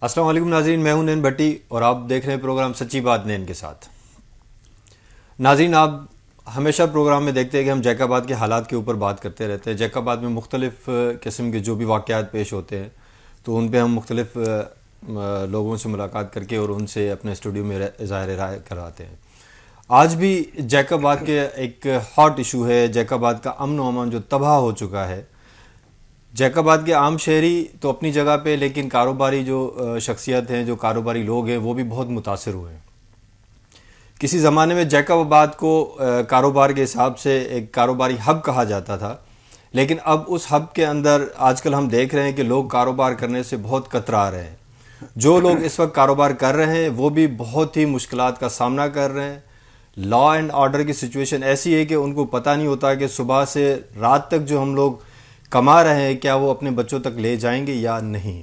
السلام علیکم ناظرین، میں ہوں نین بھٹی اور آپ دیکھ رہے ہیں پروگرام سچی بات نین کے ساتھ۔ ناظرین، آپ ہمیشہ پروگرام میں دیکھتے ہیں کہ ہم جیک آباد کے حالات کے اوپر بات کرتے رہتے ہیں۔ جیک آباد میں مختلف قسم کے جو بھی واقعات پیش ہوتے ہیں تو ان پہ ہم مختلف لوگوں سے ملاقات کر کے اور ان سے اپنے اسٹوڈیو میں اظہار رائے کراتے ہیں۔ آج بھی جیک آباد کے ایک ہاٹ ایشو ہے، جیک آباد کا امن و امان جو تباہ ہو چکا ہے۔ جیک آباد کے عام شہری تو اپنی جگہ پہ، لیکن کاروباری جو شخصیت ہیں، جو کاروباری لوگ ہیں، وہ بھی بہت متاثر ہوئے ہیں۔ کسی زمانے میں جیک آباد کو کاروبار کے حساب سے ایک کاروباری ہب کہا جاتا تھا، لیکن اب اس ہب کے اندر آج کل ہم دیکھ رہے ہیں کہ لوگ کاروبار کرنے سے بہت کترا رہے ہیں۔ جو لوگ اس وقت کاروبار کر رہے ہیں وہ بھی بہت ہی مشکلات کا سامنا کر رہے ہیں۔ لا اینڈ آرڈر کی سچویشن ایسی ہے کہ ان کو پتہ نہیں ہوتا کہ صبح سے رات تک جو ہم لوگ کما رہے ہیں کیا وہ اپنے بچوں تک لے جائیں گے یا نہیں۔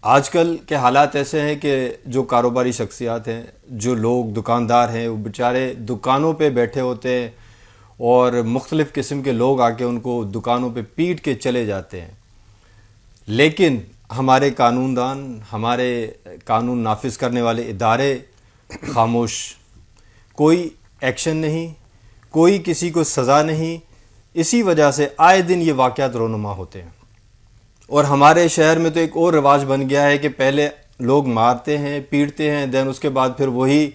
آج کل کے حالات ایسے ہیں کہ جو کاروباری شخصیات ہیں، جو لوگ دکاندار ہیں، وہ بیچارے دکانوں پہ بیٹھے ہوتے ہیں اور مختلف قسم کے لوگ آ کے ان کو دکانوں پہ پیٹ کے چلے جاتے ہیں، لیکن ہمارے قانون دان، ہمارے قانون نافذ کرنے والے ادارے خاموش، کوئی ایکشن نہیں، کوئی کسی کو سزا نہیں۔ اسی وجہ سے آئے دن یہ واقعات رونما ہوتے ہیں۔ اور ہمارے شہر میں تو ایک اور رواج بن گیا ہے کہ پہلے لوگ مارتے ہیں، پیٹتے ہیں، دین اس کے بعد پھر وہی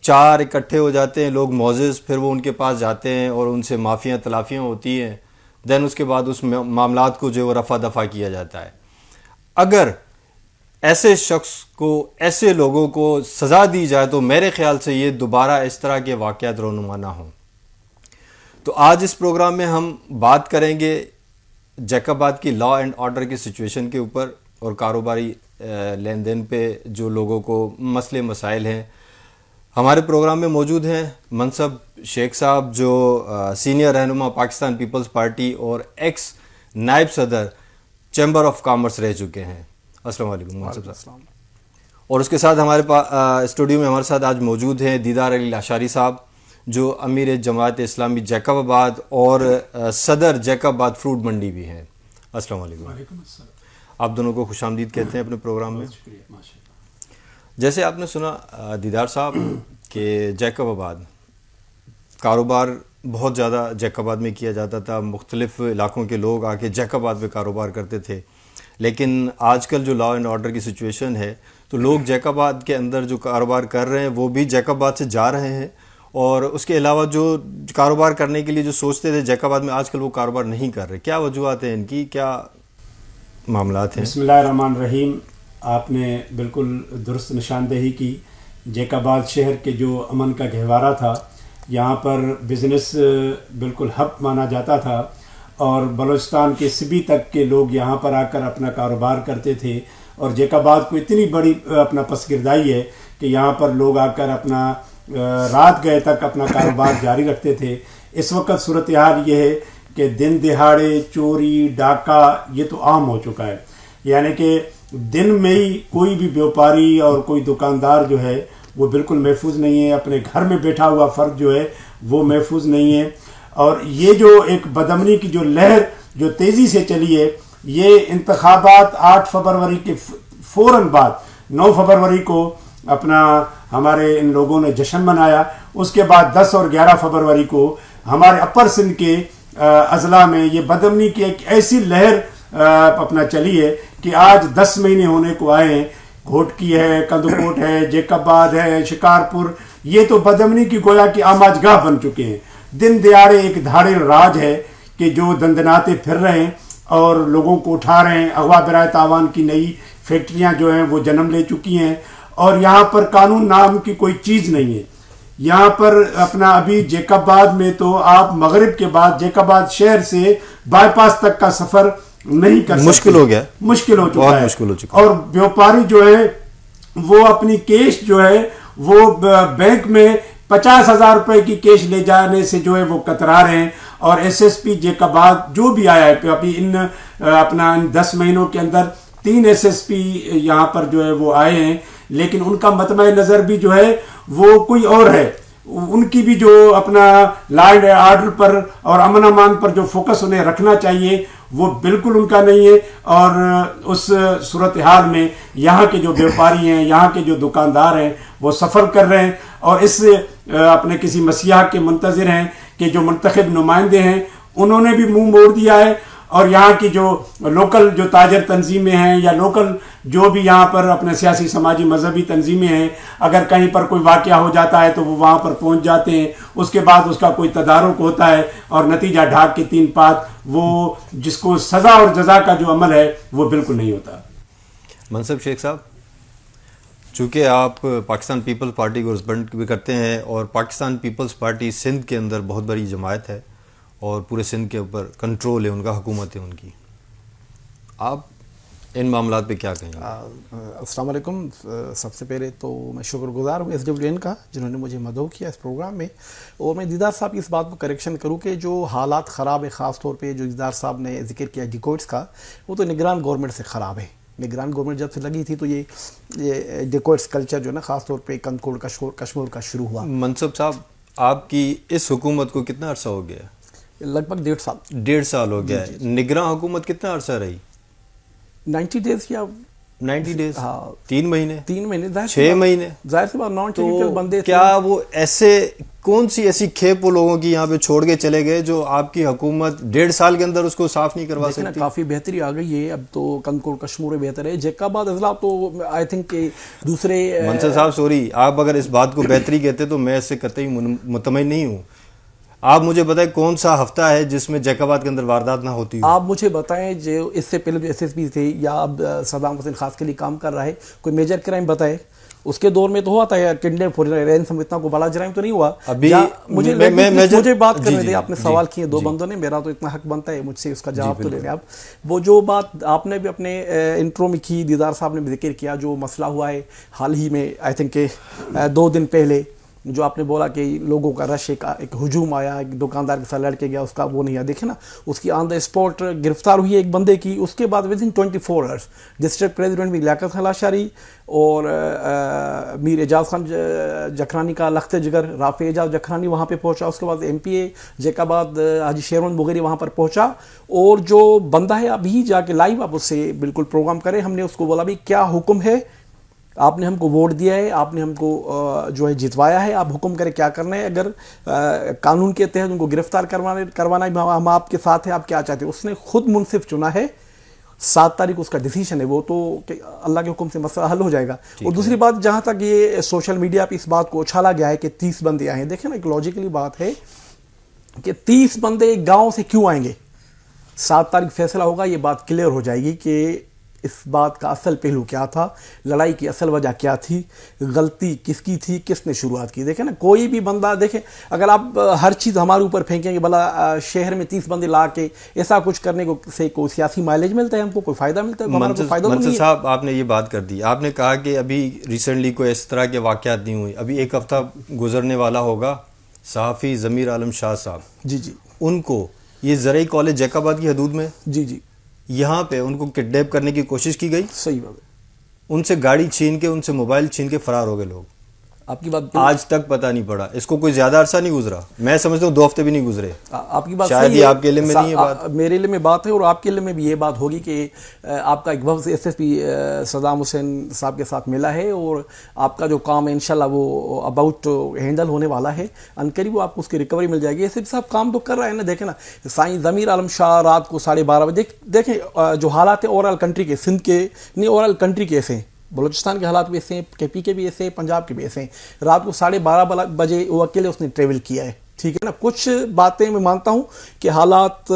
چار اکٹھے ہو جاتے ہیں لوگ معزز، پھر وہ ان کے پاس جاتے ہیں اور ان سے معافیاں تلافیاں ہوتی ہیں، دین اس کے بعد اس معاملات کو جو رفع دفع کیا جاتا ہے۔ اگر ایسے شخص کو، ایسے لوگوں کو سزا دی جائے تو میرے خیال سے یہ دوبارہ اس طرح کے واقعات رونما نہ ہوں۔ تو آج اس پروگرام میں ہم بات کریں گے جیک آباد کی لا اینڈ آرڈر کی سچویشن کے اوپر اور کاروباری لین دین پہ جو لوگوں کو مسئلے مسائل ہیں۔ ہمارے پروگرام میں موجود ہیں منصب شیخ صاحب، جو سینئر رہنما پاکستان پیپلز پارٹی اور ایکس نائب صدر چیمبر آف کامرس رہ چکے ہیں۔ السلام علیکم منصب صاحب۔ اور اس کے ساتھ ہمارے اسٹوڈیو میں ہمارے ساتھ آج موجود ہیں دیدار علی لاشاری صاحب، جو امیر جماعت اسلامی جیک آباد اور صدر جیک آباد فروٹ منڈی بھی ہیں۔ السلام علیکم۔ وعلیکم السلام۔ آپ دونوں کو خوش آمدید کہتے ہیں اپنے پروگرام میں۔ جیسے آپ نے سنا دیدار صاحب کہ جیک آباد کاروبار بہت زیادہ جیک آباد میں کیا جاتا تھا، مختلف علاقوں کے لوگ آ کے جیک آباد میں کاروبار کرتے تھے، لیکن آج کل جو لا اینڈ آرڈر کی سچویشن ہے تو لوگ جیک آباد کے اندر جو کاروبار کر رہے ہیں وہ بھی جیک آباد سے جا رہے ہیں، اور اس کے علاوہ جو کاروبار کرنے کے لیے جو سوچتے تھے جیک آباد میں آج کل وہ کاروبار نہیں کر رہے۔ کیا وجوہات ہیں ان کی، کیا معاملات ہیں؟ بسم اللہ الرحمن الرحیم۔ آپ نے بالکل درست نشاندہی کی۔ جیک آباد شہر کے جو امن کا گہوارہ تھا، یہاں پر بزنس بالکل ہب مانا جاتا تھا، اور بلوچستان کے سبی تک کے لوگ یہاں پر آ کر اپنا کاروبار کرتے تھے، اور جیک آباد کو اتنی بڑی اپنا پسگردائی ہے کہ یہاں پر لوگ آ کر اپنا رات گئے تک اپنا کاروبار جاری رکھتے تھے۔ اس وقت صورتحال یہ ہے کہ دن دہاڑے چوری ڈاکہ یہ تو عام ہو چکا ہے، یعنی کہ دن میں ہی کوئی بھی بیوپاری اور کوئی دکاندار جو ہے وہ بالکل محفوظ نہیں ہے، اپنے گھر میں بیٹھا ہوا فرد جو ہے وہ محفوظ نہیں ہے۔ اور یہ جو ایک بدامنی کی جو لہر جو تیزی سے چلی ہے، یہ انتخابات 8 فروری کے فوراً بعد 9 فروری کو اپنا ہمارے ان لوگوں نے جشن منایا، اس کے بعد 10 اور 11 فروری کو ہمارے اپر سندھ کے اضلاع میں یہ بدامنی کی ایک ایسی لہر اپنا چلی ہے کہ آج 10 مہینے ہونے کو آئے ہیں۔ گھوٹکی ہے، کندوکوٹ ہے، جیک آباد ہے، شکارپور، یہ تو بدامنی کی گویا کی آماج گاہ بن چکے ہیں۔ دن دیہڑے ایک دھاڑے راج ہے کہ جو دندناتے پھر رہے ہیں اور لوگوں کو اٹھا رہے ہیں۔ اغوا برائے تاوان کی نئی فیکٹریاں جو ہیں وہ جنم لے چکی ہیں، اور یہاں پر قانون نام کی کوئی چیز نہیں ہے۔ یہاں پر اپنا ابھی جیک آباد میں تو آپ مغرب کے بعد جیک آباد شہر سے بائی پاس تک کا سفر نہیں کر سکتے، مشکل ہو گیا، مشکل ہو چکا ہے، بہت مشکل ہو چکا ہے۔ اور بیوپاری جو ہے وہ اپنی کیش جو ہے وہ بینک میں 50,000 روپے کی کیش لے جانے سے جو ہے وہ کترا رہے ہیں۔ اور ایس ایس پی جیک آباد جو بھی آیا ہے، ابھی اپنا 10 مہینوں کے اندر 3 ایس ایس پی یہاں پر جو ہے وہ آئے ہیں، لیکن ان کا مطمع نظر بھی جو ہے وہ کوئی اور ہے۔ ان کی بھی جو اپنا لا اینڈ آرڈر پر اور امن امان پر جو فوکس انہیں رکھنا چاہیے وہ بالکل ان کا نہیں ہے. اور اس صورتحال میں یہاں کے جو بیوپاری ہیں, یہاں کے جو دکاندار ہیں, وہ سفر کر رہے ہیں اور اس اپنے کسی مسیح کے منتظر ہیں کہ جو منتخب نمائندے ہیں انہوں نے بھی منہ موڑ دیا ہے. اور یہاں کی جو لوکل جو تاجر تنظیمیں ہیں یا لوکل جو بھی یہاں پر اپنے سیاسی سماجی مذہبی تنظیمیں ہیں, اگر کہیں پر کوئی واقعہ ہو جاتا ہے تو وہ وہاں پر پہنچ جاتے ہیں. اس کے بعد اس کا کوئی تدارک ہوتا ہے اور نتیجہ ڈھاک کے 3 پات, وہ جس کو سزا اور جزا کا جو عمل ہے وہ بالکل نہیں ہوتا. منصب شیخ صاحب, چونکہ آپ پاکستان پیپلز پارٹی کو ریپرزینٹ بھی کرتے ہیں اور پاکستان پیپلز پارٹی سندھ کے اندر بہت بڑی جماعت ہے اور پورے سندھ کے اوپر کنٹرول ہے ان کا, حکومت ہے ان کی, آپ ان معاملات پہ کیا کہیں گے؟ السلام علیکم. سب سے پہلے تو میں شکر گزار ہوں SWN کا جنہوں نے مجھے مدعو کیا اس پروگرام میں. اور میں دیدار صاحب کی اس بات کو کریکشن کروں کہ جو حالات خراب ہے, خاص طور پہ جو دیدار صاحب نے ذکر کیا ڈیکوئٹس کا, وہ تو نگران گورنمنٹ سے خراب ہے. نگران گورنمنٹ جب سے لگی تھی تو یہ ڈیکوئٹس کلچر جو ہے نا, خاص طور پہ کنکوڑ کشمور کا شروع ہوا. منصب صاحب, آپ کی اس حکومت کو کتنا عرصہ ہو گیا؟ لگ بھگ 1.5 سال. 1.5 سال ہو گیا ہے. نگراں حکومت کتنا عرصہ رہی؟ 90 ڈیز یا 90 ڈیز, ہاں 3 مہینے 6 مہینے. ظاہر سی بات نان ٹیکنیکل بندے تھے. کیا وہ ایسے کون سی ایسی کھیپ وہ لوگوں کی یہاں پہ چھوڑ کے چلے گئے جو آپ کی حکومت 1.5 سال کے اندر اس کو صاف نہیں کروا سکتی؟ کافی بہتری آ گئی ہے اب تو. کنکوڑ کشمور بہتر ہے. جیکاباد اضلاع تو آئی تھنک کہ دوسرے. منصر صاحب سوری, آپ اگر اس بات کو بہتری کہتے تو میں اس سے قطعی مطمئن نہیں ہوں. آپ مجھے بتائیں کون سا ہفتہ ہے جس میں جیکاباد کے اندر واردات نہ ہوتی ہو؟ آپ مجھے بتائیں جو اس سے پہلے جو SSP تھے یا اب صدام حسین خاص کے لیے کام کر رہا ہے, کوئی میجر کرائم بتائے. اس کے دور میں تو ہوا تھا کڈنیپ رینسم, اتنا کو بڑا جرائم تو نہیں ہوا. ابھی مجھے بات کرنے دیں, آپ نے سوال کیے 2 بندوں نے, میرا تو اتنا حق بنتا ہے مجھ سے اس کا جواب تو لے لیں آپ. وہ جو بات آپ نے بھی اپنے انٹرو میں کی, دیدار صاحب نے بھی ذکر کیا, جو مسئلہ ہوا ہے حال ہی میں آئی تھنک کہ 2 دن پہلے, جو آپ نے بولا کہ لوگوں کا رش ایک ہجوم آیا, ایک دکاندار کے ساتھ لڑ کے گیا, اس کا وہ نہیں ہے. دیکھیں نا, اس کی آن دا اسپاٹ گرفتار ہوئی ہے ایک بندے کی. اس کے بعد ودن 24 آورس ڈسٹرکٹ پریزیڈنٹ بھی لیاقت خلاشاری اور میر اعجاز خان جکھرانی کا لخت جگر, رافع اعجاز جکھرانی وہاں پہ پہنچا. اس کے بعد MPA جیکاباد حاجی شیرون بغیری وہاں پر پہنچا. اور جو بندہ ہے ابھی جا کے لائیو آپ اس سے بالکل پروگرام کریں. ہم نے اس کو بولا بھی کیا حکم ہے, آپ نے ہم کو ووٹ دیا ہے, آپ نے ہم کو جو ہے جتوایا ہے, آپ حکم کریں کیا کرنا ہے. اگر قانون کے تحت ان کو گرفتار کروانا ہے, ہم آپ کے ساتھ ہیں, آپ کیا چاہتے ہیں. اس نے خود منصف چنا ہے. 7 تاریخ اس کا ڈیسیشن ہے, وہ تو کہ اللہ کے حکم سے مسئلہ حل ہو جائے گا. اور دوسری بات, جہاں تک یہ سوشل میڈیا پہ اس بات کو اچھالا گیا ہے کہ 30 بندے آئے ہیں, دیکھیں نا ایک لاجیکلی بات ہے کہ 30 بندے ایک گاؤں سے کیوں آئیں گے. 7 تاریخ فیصلہ ہوگا, یہ بات کلیئر ہو جائے گی کہ اس بات کا اصل پہلو کیا تھا, لڑائی کی اصل وجہ کیا تھی, غلطی کس کی تھی, کس نے شروعات کی. دیکھیں نا, کوئی بھی بندہ دیکھیں, اگر آپ ہر چیز ہمارے اوپر پھینکیں گے, بلا شہر میں 30 بندے لا کے ایسا کچھ کرنے کو سے کوئی سیاسی مائلیج ملتا ہے, ہم کو کوئی فائدہ ملتا ہے؟ منصر صاحب, آپ نے یہ بات کر دی, آپ نے کہا کہ ابھی ریسنٹلی کوئی اس طرح کے واقعات نہیں ہوئے. ابھی 1 ہفتہ گزرنے والا ہوگا, صحافی ضمیر عالم شاہ صاحب, جی ان کو یہ زرعی کالج جیکاباد کی حدود میں, جی یہاں پہ ان کو کڈنیپ کرنے کی کوشش کی گئی. صحیح بات ہے. ان سے گاڑی چھین کے, ان سے موبائل چھین کے فرار ہو گئے لوگ. آپ کی بات آج تک پتہ نہیں پڑا. اس کو کوئی زیادہ عرصہ نہیں گزرا, میں سمجھتا ہوں 2 ہفتے بھی نہیں گزرے. آپ کی بات شاید یہ آپ کے علم میں نہیں ہے بات, میرے علم میں بات ہے, اور آپ کے علم میں بھی یہ بات ہوگی کہ آپ کا ایک وقت SSP صدام حسین صاحب کے ساتھ ملا ہے, اور آپ کا جو کام ہے انشاءاللہ وہ اباؤٹ ہینڈل ہونے والا ہے. عنقریب آپ کو اس کی ریکوری مل جائے گی. SSP صاحب کام تو کر رہا ہے نا. دیکھیں نا, سائیں ضمیر عالم شاہ رات کو 12:30 بجے, دیکھیں جو حالات ہیں اوور آل کنٹری کے, سندھ کے نہیں اوور آل کنٹری کے ایسے ہیں, بلوچستان کے حالات بھی ایسے ہیں, KP کے بھی ایسے ہیں, پنجاب کے بھی ایسے ہیں. رات کو 12:30 بجے وہ اکیلے اس نے ٹریول کیا ہے. ٹھیک ہے نا, کچھ باتیں میں مانتا ہوں کہ حالات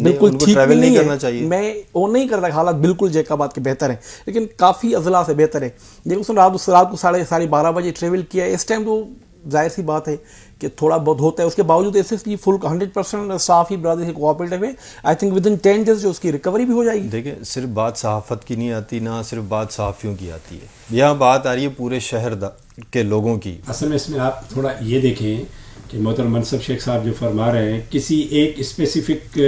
بالکل ٹھیک نہیں ہے, میں وہ نہیں کرتا کہ حالات بالکل جیکاباد کے بہتر ہیں, لیکن کافی اضلاع سے بہتر ہے. لیکن اس نے رات کو 12:30 بجے ٹریول کیا ہے. اس ٹائم تو ظاہر سی بات ہے کہ تھوڑا بہت ہوتا ہے. اس کے باوجود SSP فل 100% صحافی برادری سے کوآپریٹو ہے. آئی تھنک ودن 10 days جو اس کی ریکوری بھی ہو جائے گی. دیکھیں, صرف بات صحافت کی نہیں آتی, نہ صرف بات صحافیوں کی آتی ہے, یہاں بات آ رہی ہے پورے شہر کے لوگوں کی. اصل میں اس میں آپ تھوڑا یہ دیکھیں کہ محترم منصب شیخ صاحب جو فرما رہے ہیں, کسی ایک اسپیسیفک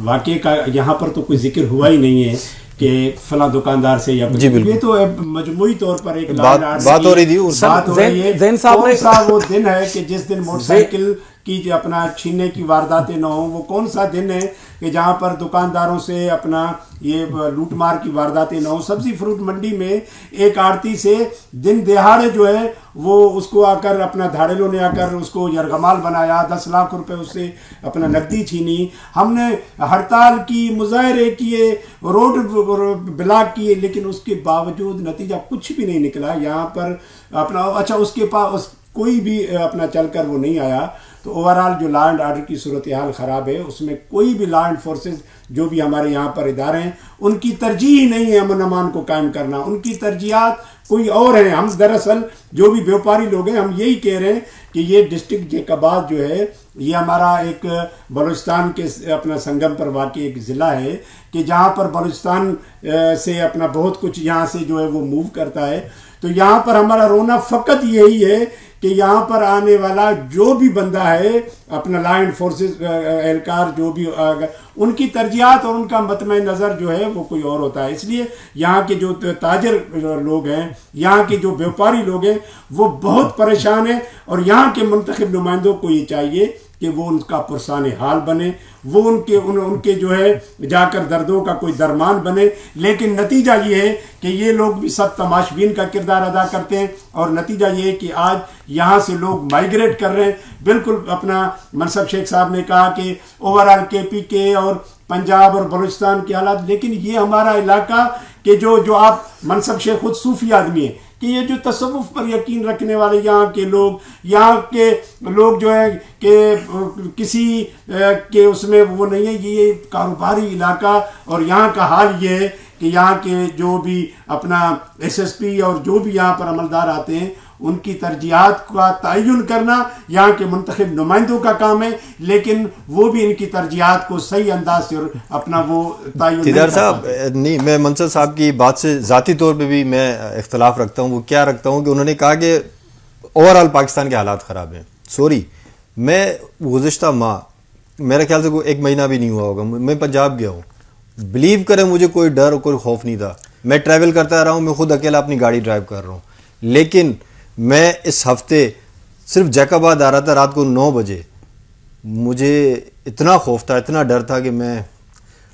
واقعے کا یہاں پر تو کوئی ذکر ہوا ہی نہیں ہے کہ فلاں دکاندار سے, یا یہ تو مجموعی طور پر ایک بات ہو رہی تھی. بات ہو رہی ہے کون سا وہ دن ہے کہ جس دن موٹر سائیکل کی جو اپنا چھیننے کی وارداتیں نہ ہوں, وہ کون سا دن ہے کہ جہاں پر دکانداروں سے اپنا یہ لوٹ مار کی وارداتیں نہ ہوں. سبزی فروٹ منڈی میں ایک آڑتی سے دن دہاڑے جو ہے وہ اس کو آ کر اپنا دھاڑیلوں نے آ کر اس کو یرغمال بنایا, 10 لاکھ روپے اس سے اپنا نقدی چھینی. ہم نے ہڑتال کی, مظاہرے کیے, روڈ بلاک کیے, لیکن اس کے باوجود نتیجہ کچھ بھی نہیں نکلا. یہاں پر اپنا اچھا اس کے پاس کوئی بھی اپنا چل کر وہ نہیں آیا. تو اوورال جو لا اینڈ آرڈر کی صورتحال خراب ہے, اس میں کوئی بھی لا اینڈ فورسز جو بھی ہمارے یہاں پر ادارے ہیں ان کی ترجیح نہیں ہے امن امان کو قائم کرنا, ان کی ترجیحات کوئی اور ہیں. ہم دراصل جو بھی بیوپاری لوگ ہیں ہم یہی کہہ رہے ہیں کہ یہ ڈسٹرکٹ جیک آباد جو ہے یہ ہمارا ایک بلوچستان کے اپنا سنگم پر واقع ایک ضلع ہے کہ جہاں پر بلوچستان سے اپنا بہت کچھ یہاں سے جو ہے وہ موو کرتا ہے. تو یہاں پر ہمارا رونا فقط یہی ہے کہ یہاں پر آنے والا جو بھی بندہ ہے اپنا لا اینڈ فورسز اہلکار جو بھی ان کی ترجیحات اور ان کا مطمع نظر جو ہے وہ کوئی اور ہوتا ہے. اس لیے یہاں کے جو تاجر لوگ ہیں, یہاں کے جو بیوپاری لوگ ہیں وہ بہت پریشان ہیں, اور یہاں کے منتخب نمائندوں کو یہ چاہیے کہ وہ ان کا پرسان حال بنے, وہ ان کے جو ہے جا کر دردوں کا کوئی درمان بنے. لیکن نتیجہ یہ ہے کہ یہ لوگ بھی سب تماشبین کا کردار ادا کرتے ہیں, اور نتیجہ یہ ہے کہ آج یہاں سے لوگ مائیگریٹ کر رہے ہیں. بالکل اپنا منصب شیخ صاحب نے کہا کہ اوورال کے پی کے اور پنجاب اور بلوچستان کے حالات, لیکن یہ ہمارا علاقہ کہ جو آپ منصب شیخ خود صوفی آدمی ہیں کہ یہ جو تصوف پر یقین رکھنے والے یہاں کے لوگ جو ہے کہ کسی کے اس میں وہ نہیں ہے, یہ کاروباری علاقہ. اور یہاں کا حال یہ ہے کہ یہاں کے جو بھی اپنا ایس ایس پی اور جو بھی یہاں پر عملدار آتے ہیں ان کی ترجیحات کا تعین کرنا یہاں کے منتخب نمائندوں کا کام ہے, لیکن وہ بھی ان کی ترجیحات کو صحیح انداز سے اپنا وہ تعین نہیں دیدار صاحب نہیں, میں منصر صاحب کی بات سے ذاتی طور پہ بھی میں اختلاف رکھتا ہوں. وہ کیا رکھتا ہوں کہ انہوں نے کہا کہ اوورال پاکستان کے حالات خراب ہیں. سوری, میں گزشتہ ماہ میرے خیال سے کوئی 1 مہینہ بھی نہیں ہوا ہوگا, میں پنجاب گیا ہوں. بلیو کریں مجھے کوئی ڈر اور کوئی خوف نہیں تھا. میں ٹریول کرتا رہا ہوں, میں خود اکیلا اپنی گاڑی ڈرائیو کر رہا ہوں. لیکن میں اس ہفتے صرف جیک آباد آ رہا تھا رات کو 9 بجے, مجھے اتنا خوف تھا, اتنا ڈر تھا کہ میں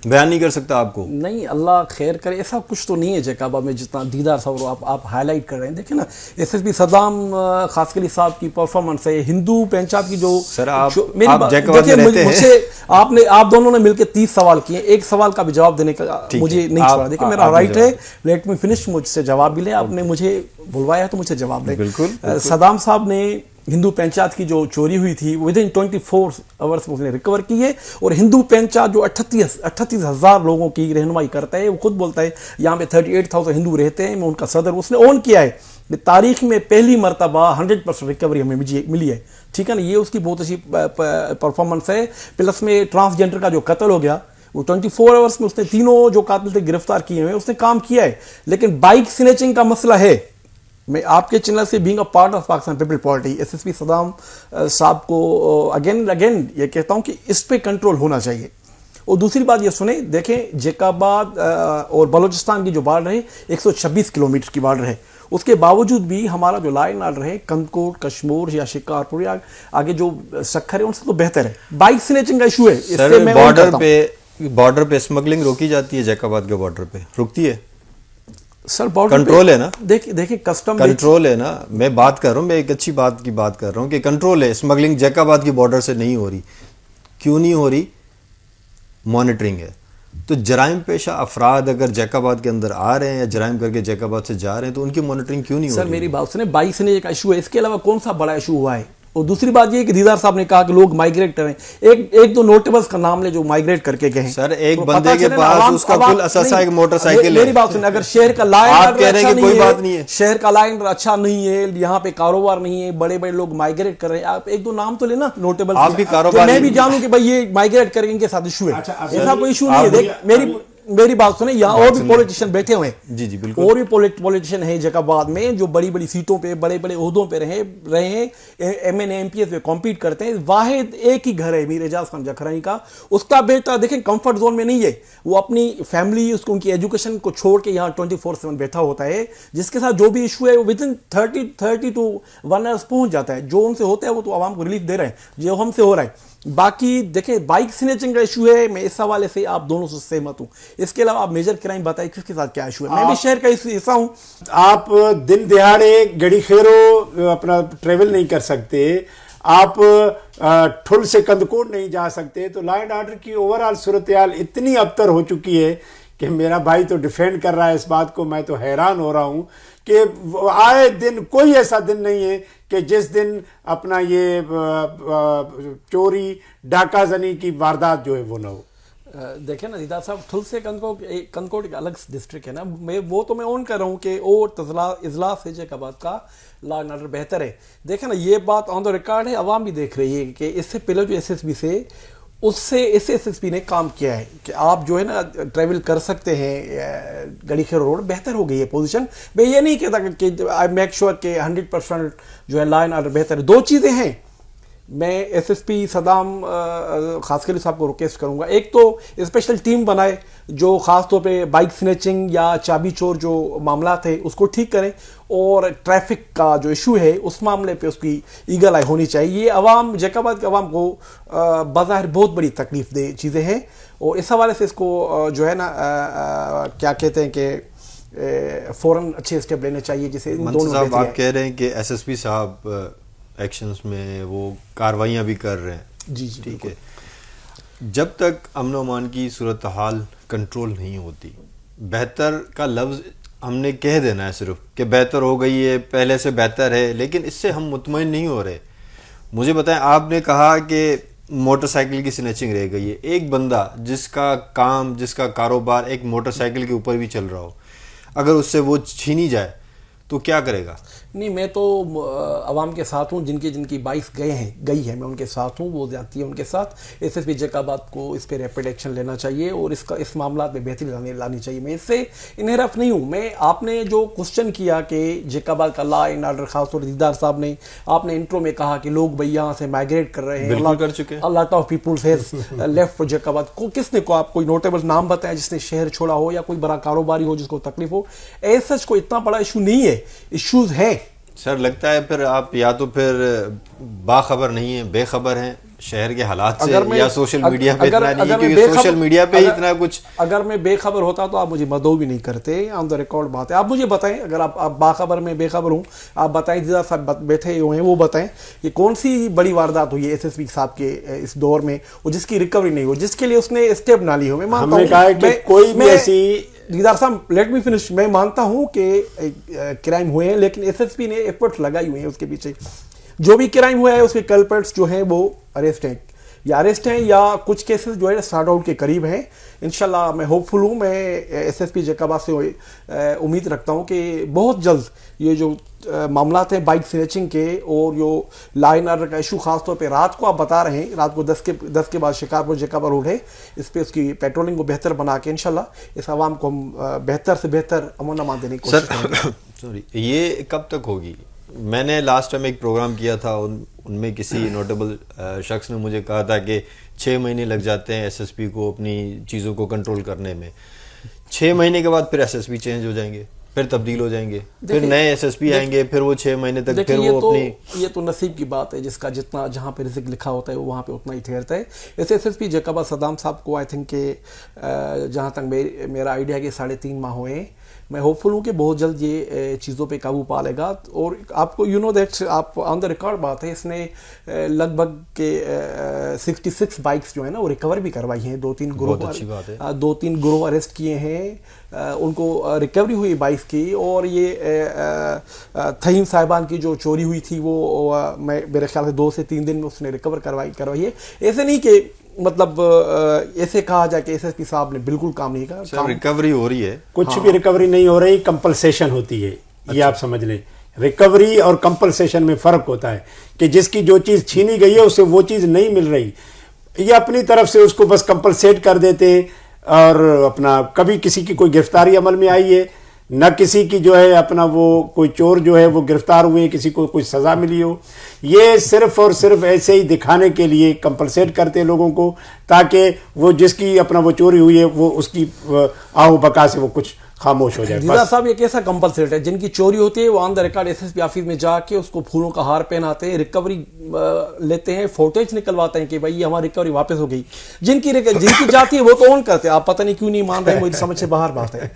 بیان نہیں کر سکتا آپ کو. نہیں, اللہ خیر کرے, ایسا کچھ تو نہیں ہے جیک آباد میں جتنا دیدار صاحب آپ ہائی لائٹ کر رہے ہیں. دیکھیں نا, ایس ایس پی صدام خاسکلی صاحب کی پرفارمنس ہے, ہندو پنجاب کی جو سر آپ جیک آباد میں رہتے ہیں, آپ دونوں نے مل کے 30 سوال کیے, ایک سوال کا بھی جواب دینے کا مجھے نہیں چھوڑا. دیکھیں میرا رائٹ ہے, لیٹ می فنش, مجھ سے جواب بھی لیں. آپ نے مجھے بلوایا تو مجھے جواب دیں. بالکل. صدام صاحب نے ہندو پنچایت کی جو چوری ہوئی تھی ودن 24 آورس میں اس نے ریکور کی ہے, اور ہندو پنچایت جو 38,000 لوگوں کی رہنمائی کرتا ہے, وہ خود بولتا ہے یہاں پہ 38,000 ہندو رہتے ہیں, میں ان کا صدر, اس نے اون کیا ہے تاریخ میں پہلی مرتبہ 100% ریکوری ہمیں ملی ہے. ٹھیک ہے نا, یہ اس کی بہت اچھی پرفارمنس ہے. پلس میں ٹرانسجینڈر کا جو قتل ہو گیا وہ 24 آورس میں اس نے تینوں جو قاتل تھے گرفتار کیے ہوئے, اس نے کام کیا ہے. لیکن بائک سنیچنگ کا مسئلہ ہے, میں آپ کے چینل سے being a part of Pakistan people party S S P Saddam صاحب کو اگین یہ کہتا ہوں کہ اس پہ کنٹرول ہونا چاہیے. اور دوسری بات یہ سنیں, دیکھیں جیک آباد اور بلوچستان کی جو بارڈر ہے 126 کلومیٹر کی بارڈر ہے, اس کے باوجود بھی ہمارا جو لائن آرڈر ہے کندکوٹ, کشمور یا شکارپور یا آگے جو سکھر ہے ان سے تو بہتر ہے. بائک سنیچنگ کا ایشو ہے, اس سر بارڈر پہ اسمگلنگ روکی جاتی ہے, جیک آباد کے بارڈر پہ رکتی ہے سر, کنٹرول ہے نا. دیکھیں کسٹم کنٹرول ہے نا, میں بات کر رہا ہوں, میں ایک اچھی بات کی بات کر رہا ہوں کہ کنٹرول ہے. اسمگلنگ جیک آباد کی بارڈر سے نہیں ہو رہی. کیوں نہیں ہو رہی؟ مانیٹرنگ ہے. تو جرائم پیشہ افراد اگر جیک آباد کے اندر آ رہے ہیں یا جرائم کر کے جیک آباد سے جا رہے ہیں تو ان کی مانیٹرنگ کیوں نہیں ہو رہی؟ سر میری بات سنیں, 22 سے ایک ایشو ہے, اس کے علاوہ کون سا بڑا ایشو ہوا ہے؟ اور دوسری بات یہ کہ دیدار صاحب نے کہا کہ لوگ مائیگریٹ کریں, ایک دو نوٹیبلز کا نام لے جو مائیگریٹ کر کے گئے ہیں. سر ایک بندے کے پاس اس کا کل اثاثہ ایک موٹر سائیکل ہے. میری بات سنیں, اگر شہر کا لائن آپ کہہ رہے ہیں کہ کوئی بات نہیں ہے, شہر کا لائن اچھا نہیں ہے, یہاں پہ کاروبار نہیں ہے, بڑے بڑے لوگ مائیگریٹ کر رہے ہیں, آپ ایک دو نام تو لینا نوٹیبل, آپ بھی کاروبار, میں بھی جانوں کہ بھائی یہ مائیگریٹ کریں, ان کے ساتھ ایشو ہے. ایسا کوئی ایشو نہیں ہے. میری بات سنیں, یہاں اور بھی پولیٹیشین بیٹھے ہوئے ہیں, جی بالکل, اور بھی پولیٹیشین ہیں جیک آباد میں جو بڑی بڑی سیٹوں پہ بڑے بڑے عہدوں پہ رہے ہیں, M N A M P S پہ کمپیٹ کرتے ہیں. واحد ایک ہی گھر ہے میر اعجاز خان جکھرانی کا, اس کا بیٹا دیکھیں کمفرٹ زون میں نہیں ہے, وہ اپنی فیملی ان کی ایجوکیشن کو چھوڑ کے یہاں 24/7 بیٹھا ہوتا ہے, جس کے ساتھ جو بھی ایشو ہے وہ ودن 30 to 1 hours پہنچ جاتا ہے. جو ان سے ہوتا ہے وہ تو عوام کو ریلیف دے رہے ہیں, جو ہم سے ہو رہا ہے. باقی دیکھیں بائک سنیچنگ کا ایشو ہے, میں اس حوالے سے آپ دونوں سے سہمت ہوں. اس کے علاوہ آپ میجر کرائم بتائیں کس کے ساتھ کیا ایشو ہے. میں بھی شہر کا حصہ ہوں. آپ دن دہاڑے گڑی خیرو اپنا ٹریول نہیں کر سکتے, آپ ٹھل سے کندکوٹ نہیں جا سکتے, تو لا اینڈ آرڈر کی اوورآل صورتحال اتنی ابتر ہو چکی ہے کہ میرا بھائی تو ڈیفینڈ کر رہا ہے اس بات کو, میں تو حیران ہو رہا ہوں کہ آئے دن کوئی ایسا دن نہیں ہے کہ جس دن اپنا یہ چوری ڈاکہ زنی کی واردات جو ہے وہ نہ ہو. دیکھیں نا دیدار صاحب, ٹھل سے کنکوٹ ایک الگ ڈسٹرکٹ ہے نا, وہ تو میں اون کر رہا ہوں کہ اور اضلاع سے جیکاباد کا لا اینڈ آرڈر بہتر ہے. دیکھیں نا یہ بات آن دا ریکارڈ ہے, عوام بھی دیکھ رہی ہے کہ اس سے پہلے جو ایس ایس بی سے اس سے ایس ایس پی نے کام کیا ہے کہ آپ جو ہے نا ٹریول کر سکتے ہیں گڑی خیر روڈ, بہتر ہو گئی ہے پوزیشن. میں یہ نہیں کہتا کہ آئی میک شیور کہ 100% جو ہے لا اینڈ آرڈر بہتر ہے. دو چیزیں ہیں, میں ایس ایس پی صدام خاصکری صاحب کو ریکویسٹ کروں گا, ایک تو اسپیشل ٹیم بنائے جو خاص طور پہ بائک سنیچنگ یا چابی چور جو معاملات ہیں اس کو ٹھیک کریں, اور ٹریفک کا جو ایشو ہے اس معاملے پہ اس کی ایگل آئی ہونی چاہیے. یہ عوام جیکاباد کے عوام کو بظاہر بہت بڑی تکلیف دہ چیزیں ہیں, اور اس حوالے سے اس کو جو ہے نا کیا کہتے ہیں کہ فوراً اچھے اسٹیپ لینے چاہیے. جسے دونوں صاحب آپ کہہ رہے ہیں کہ ایس ایس پی صاحب ایکشنز میں وہ کاروائیاں بھی کر رہے ہیں. جی جی ٹھیک ہے, جب تک امن و امان کی صورتحال کنٹرول نہیں ہوتی, بہتر کا لفظ ہم نے کہہ دینا ہے صرف کہ بہتر ہو گئی ہے, پہلے سے بہتر ہے, لیکن اس سے ہم مطمئن نہیں ہو رہے. مجھے بتائیں, آپ نے کہا کہ موٹر سائیکل کی سنیچنگ رہ گئی ہے. ایک بندہ جس کا کام, جس کا کاروبار ایک موٹر سائیکل کے اوپر بھی چل رہا ہو, اگر اس سے وہ چھینی جائے تو کیا کرے گا؟ نہیں, میں تو عوام کے ساتھ ہوں, جن کی بائکس گئی ہے میں ان کے ساتھ ہوں, وہ زیادتی ہے ان کے ساتھ. ایس ایس پی جیکاباد کو اس پہ ریپڈ ایکشن لینا چاہیے اور اس معاملات میں بہتری لانی چاہیے. میں اس سے انحراف نہیں ہوں. میں آپ نے جو کوشچن کیا کہ جیکاباد کا لا اینڈ آرڈر, خاص طور دیدار صاحب نے آپ نے انٹرو میں کہا کہ لوگ بھائی یہاں سے مائگریٹ کر رہے ہیں, بالکل کر چکے ہیں. Lot of peoples has left Jacobabad. کو کس نے کو آپ کوئی نوٹیبل نام بتایا جس نے شہر چھوڑا ہو, یا کوئی بڑا کاروباری ہو جس کو تکلیف ہو؟ ایسا کوئی اتنا بڑا ایشو نہیں ہے, ایشوز ہیں. سر لگتا ہے پھر آپ یا تو پھر باخبر نہیں ہیں, بے خبر ہیں شہر کے حالات سے, یا سوشل میڈیا پہ اتنا نہیں, کیونکہ سوشل میڈیا پہ ہی اتنا کچھ. اگر میں بے خبر ہوتا تو آپ مجھے مدعو بھی نہیں کرتے, آن دا ریکارڈ بات ہے. آپ مجھے بتائیں, اگر آپ باخبر میں بے خبر ہوں, آپ بتائیں, جیسا صاحب بیٹھے ہوئے ہیں وہ بتائیں کہ کون سی بڑی واردات ہوئی ہے ایس ایس پی صاحب کے اس دور میں, اور جس کی ریکوری نہیں ہو, جس کے لیے اس نے اسٹیپ نہ لی ہو. میں مانتا ہوں کوئی بھی ایسی دیدار صاحب لیٹ می فنش, میں مانتا ہوں کہ کرائم ہوئے ہیں, لیکن ایس ایس پی نے ایفرٹ لگائی ہوئے ہیں اس کے پیچھے. جو بھی کرائم ہوا ہے اس کے کلپرٹس جو ہیں وہ اریسٹ ہیں, یا کچھ کیسز جو ہے سارٹ آؤٹ کے قریب ہیں. انشاءاللہ میں ہوپ فل ہوں. میں ایس ایس پی جیکاباد سے امید رکھتا ہوں کہ بہت جلد یہ جو معاملات ہیں بائک سنیچنگ کے اور جو لا اینڈ آرڈر کا ایشو, خاص طور پہ رات کو آپ بتا رہے ہیں, رات کو 10 کے بعد شکارپور جیکاباد روڈ ہے, اس پہ اس کی پیٹرولنگ کو بہتر بنا کے انشاءاللہ اس عوام کو ہم بہتر سے بہتر امن و امان دینے کی کوشش کریں گے. سوری, یہ کب تک ہوگی؟ میں نے لاسٹ ٹائم ایک پروگرام کیا تھا, ان میں کسی نوٹیبل شخص نے مجھے کہا تھا کہ 6 مہینے لگ جاتے ہیں ایس ایس پی کو اپنی چیزوں کو کنٹرول کرنے میں. 6 مہینے کے بعد پھر ایس ایس پی چینج ہو جائیں گے, پھر تبدیل ہو جائیں گے, پھر نئے ایس ایس پی آئیں گے, پھر وہ 6 مہینے تک پھر وہ اپنی. یہ تو نصیب کی بات ہے, جس کا جتنا جہاں پہ رزق لکھا ہوتا ہے وہ وہاں پہ اتنا ہی ٹھہرتا ہے. ایس ایس پی جیکاباد صدام صاحب کو آئی تھنک کہ جہاں تک میرا آئیڈیا ہے کہ 3.5 ماہ ہوئے. میں ہوپ فل ہوں کہ بہت جلد یہ چیزوں پہ قابو پا لے گا. اور آپ کو دیٹ آپ آن دا ریکارڈ بات ہے, اس نے لگ بھگ کے 66 بائکس جو ہیں نا وہ ریکور بھی کروائی ہیں. 2-3 گروہ اریسٹ کیے ہیں, ان کو ریکوری ہوئی بائکس کی. اور یہ تھیم صاحبان کی جو چوری ہوئی تھی وہ میرے خیال سے 2 سے 3 دن میں اس نے ریکور کروائی ہے. ایسے نہیں کہ مطلب ایسے کہا جائے کہ ایس ایس پی صاحب نے بالکل کام نہیں کیا. ریکوری ہو رہی ہے, کچھ بھی ریکوری نہیں ہو رہی, کمپلسیشن ہوتی ہے. یہ آپ سمجھ لیں, ریکوری اور کمپلسیشن میں فرق ہوتا ہے کہ جس کی جو چیز چھینی گئی ہے اسے وہ چیز نہیں مل رہی, یہ اپنی طرف سے اس کو بس کمپلسیٹ کر دیتے ہیں. اور اپنا کبھی کسی کی کوئی گرفتاری عمل میں آئی ہے, نہ کسی کی جو ہے اپنا وہ کوئی چور جو ہے وہ گرفتار ہوئے, کسی کو کوئی سزا ملی ہو. یہ صرف اور صرف ایسے ہی دکھانے کے لیے کمپلسیٹ کرتے ہیں لوگوں کو, تاکہ وہ جس کی اپنا وہ چوری ہوئی ہے وہ اس کی آہو بکا سے وہ کچھ خاموش ہو جائے. دیدار صاحب یہ کیسا کمپلسیٹ ہے؟ جن کی چوری ہوتی ہے وہ on the record S S P office میں جا کے اس کو پھولوں کا ہار پہناتے ہیں, ریکوری لیتے ہیں, فوٹیج نکلواتے ہیں کہ بھائی یہ ہماری ریکوری واپس ہو گئی. جن کی جاتی ہے وہ تو اون کرتے ہیں. آپ پتہ نہیں کیوں نہیں مان رہے, مجھے سمجھ سے باہر بات ہے.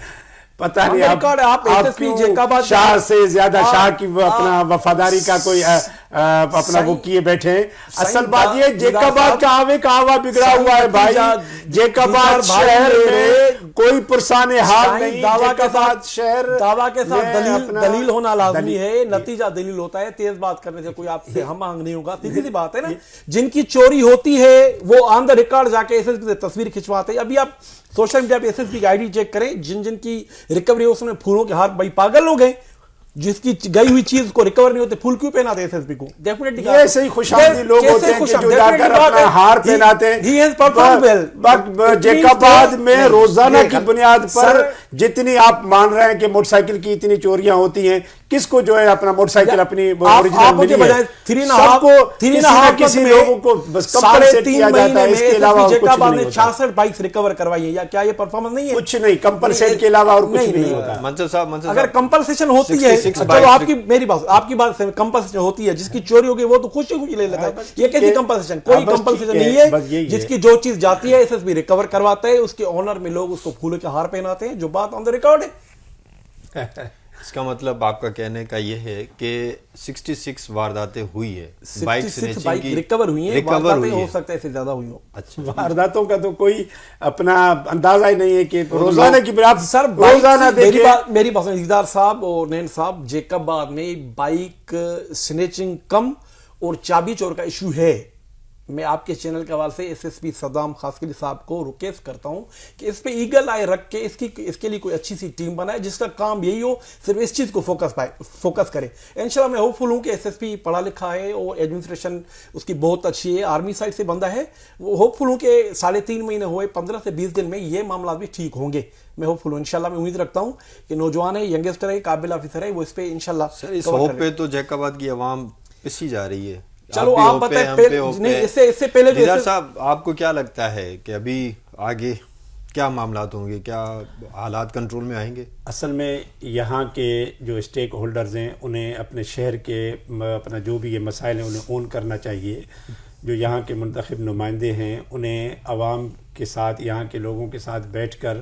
پتہ نہیں آپ شاہ سے زیادہ شاہ کی اپنا وفاداری کا کوئی اپنا وہ کیے بیٹھے ہیں. اصل بات یہ جیکاباد کا آوے کا آوا بگڑا ہوا ہے بھائی. جیکاباد شہر میں کوئی پرسان حال نہیں. جیکاباد شہر دعویٰ کے ساتھ دلیل ہونا لازمی ہے, نتیجہ دلیل ہوتا ہے. تیز بات کرنے سے کوئی آپ سے ہم آہنگ نہیں ہوگا. سیدھی سی بات ہے نا, جن کی چوری ہوتی ہے وہ آن دا ریکارڈ جا کے ایس ایس پی سے تصویر کھنچواتے ہیں. ابھی آپ سوشل میڈیا پہ ایس ایس پی کی آئی ڈی چیک کریں, جن کی ریکوری اس میں پھولوں کے ہار, بھائی پاگل ہو گئے, جس کی گئی ہوئی چیز کو ریکور نہیں ہوتے پھول کیوں پہناتے ایس ایس پی کو؟ ڈیفینیٹلی یہ صحیح خوشامدی لوگ ہوتے ہیں کہ جو جا کر اپنا ہار پہناتے ہیں. جیکاباد میں روزانہ کی بنیاد پر جتنی آپ مان رہے ہیں کہ موٹر سائیکل کی اتنی چوریاں ہوتی ہیں, کس کو جو ہے اپنا موٹر سائیکل اپنی اوریجنل ملی ہے؟ سب کو کسی نہ کسی لوگوں کو بس کمپنسیٹ کیا جاتا ہے. اس کے علاوہ کچھ نہیں ہوتا. 66 بائکس ریکور کروائی ہیں, یا کیا یہ پرفارمنس نہیں ہے؟ کچھ نہیں, کمپنسیٹ کے علاوہ اور کچھ نہیں ہوتا. منصور صاحب اگر کمپنسیشن ہوتی ہے, چلو آپ کی میری بات, آپ کی بات کمپنسیشن ہوتی ہے, جس کی چوری ہوگی وہ تو خوشی خوشی لے لیتا ہے. یہ کیسی کمپنسیشن؟ کوئی کمپنسیشن نہیں ہے. جس کی جو چیز جاتی ہے ایس ایس پی ریکور کرواتا ہے, اس کے آنر میں لوگ اس کو پھولوں کے ہار پہناتے ہیں, جو بات آن دا ریکارڈ ہے. اس کا مطلب آپ کا کہنے کا یہ ہے کہ 66 وارداتیں ہوئی ہے, بائک سنیچنگ کی ریکور ہوئی ہیں. وارداتیں ہو سکتا ہے اس سے زیادہ ہوئی ہوں. اچھا, وارداتوں کا تو کوئی اپنا اندازہ ہی نہیں ہے کہ روزانہ کی بات. سر روزانہ میری بات دیدار صاحب اور نین صاحب, جیکاباد میں بائک سنیچنگ کم اور چابی چور کا ایشو ہے. میں آپ کے چینل کے حوالے سے ایس ایس پی صدام خاسقلی صاحب کو ریکویسٹ کرتا ہوں کہ اس پہ ایگل آئے رکھ کے اس کے لیے کوئی اچھی سی ٹیم بنائے جس کا کام یہی ہو, صرف اس چیز کو فوکس کرے. انشاءاللہ میں ہوپ فل ہوں کہ ایس ایس پی پڑھا لکھا ہے اور ایڈمنسٹریشن اس کی بہت اچھی ہے, آرمی سائڈ سے بندہ ہے. وہ ہوپ فل ہوں کہ 3.5 مہینے ہوئے, 15 سے 20 دن میں یہ معاملات بھی ٹھیک ہوں گے. میں ہوپ فل ہوں, انشاءاللہ میں امید رکھتا ہوں کہ نوجوان ہے, ینگسٹر ہے, قابل آفیسر ہے, وہ اس پہ انشاءاللہ اس ہوپ پہ تو جیکاباد کی عوام پسی جا رہی ہے. چلو آپ بتائیں, اس سے پہلے دیدار صاحب آپ کو کیا لگتا ہے کہ ابھی آگے کیا معاملات ہوں گے, کیا حالات کنٹرول میں آئیں گے؟ اصل میں یہاں کے جو اسٹیک ہولڈرز ہیں انہیں اپنے شہر کے اپنا جو بھی یہ مسائل ہیں انہیں اون کرنا چاہیے. جو یہاں کے منتخب نمائندے ہیں انہیں عوام کے ساتھ, یہاں کے لوگوں کے ساتھ بیٹھ کر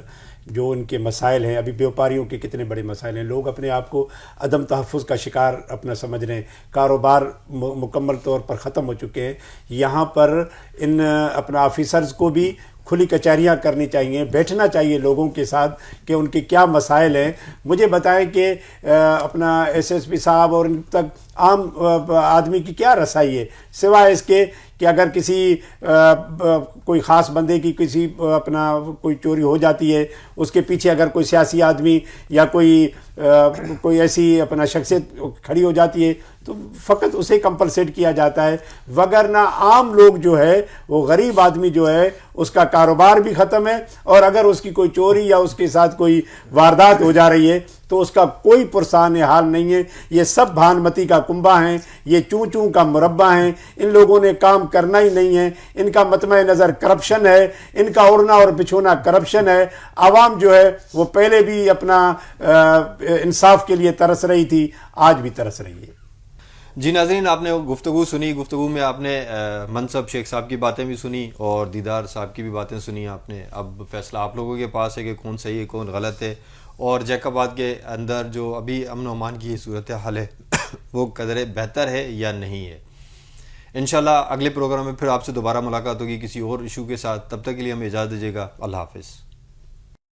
جو ان کے مسائل ہیں, ابھی بیوپاریوں کے کتنے بڑے مسائل ہیں, لوگ اپنے آپ کو عدم تحفظ کا شکار اپنا سمجھ رہے ہیں, کاروبار مکمل طور پر ختم ہو چکے ہیں. یہاں پر ان اپنا آفیسرز کو بھی کھلی کچہریاں کرنی چاہیے, بیٹھنا چاہیے لوگوں کے ساتھ کہ ان کے کیا مسائل ہیں. مجھے بتائیں کہ اپنا ایس ایس پی صاحب اور ان تک عام آدمی کی کیا رسائی ہے, سوائے اس کے کہ اگر کسی کوئی خاص بندے کی کسی اپنا کوئی چوری ہو جاتی ہے, اس کے پیچھے اگر کوئی سیاسی آدمی یا کوئی ایسی اپنا شخصیت کھڑی ہو جاتی ہے تو فقط اسے کمپلسیٹ کیا جاتا ہے, وگرنہ عام لوگ جو ہے وہ غریب آدمی جو ہے اس کا کاروبار بھی ختم ہے, اور اگر اس کی کوئی چوری یا اس کے ساتھ کوئی واردات ہو جا رہی ہے تو اس کا کوئی پرسان حال نہیں ہے. یہ سب بھانمتی کا کنبہ ہیں, یہ چوں چوں کا مربع ہیں. ان لوگوں نے کام کرنا ہی نہیں ہے, ان کا مطمع نظر کرپشن ہے, ان کا اڑنا اور بچھونا کرپشن ہے. عوام جو ہے وہ پہلے بھی اپنا انصاف کے لیے ترس رہی تھی, آج بھی ترس رہی ہے. جی ناظرین, آپ نے گفتگو سنی, گفتگو میں آپ نے منصب شیخ صاحب کی باتیں بھی سنی اور دیدار صاحب کی بھی باتیں سنی آپ نے. اب فیصلہ آپ لوگوں کے پاس ہے کہ کون صحیح ہے کون غلط ہے, اور جیکاباد کے اندر جو ابھی امن و امان کی صورتحال ہے وہ قدرے بہتر ہے یا نہیں ہے. انشاءاللہ اگلے پروگرام میں پھر آپ سے دوبارہ ملاقات ہوگی کسی اور ایشو کے ساتھ. تب تک کے لیے ہمیں اجازت دیجیے گا. اللہ حافظ.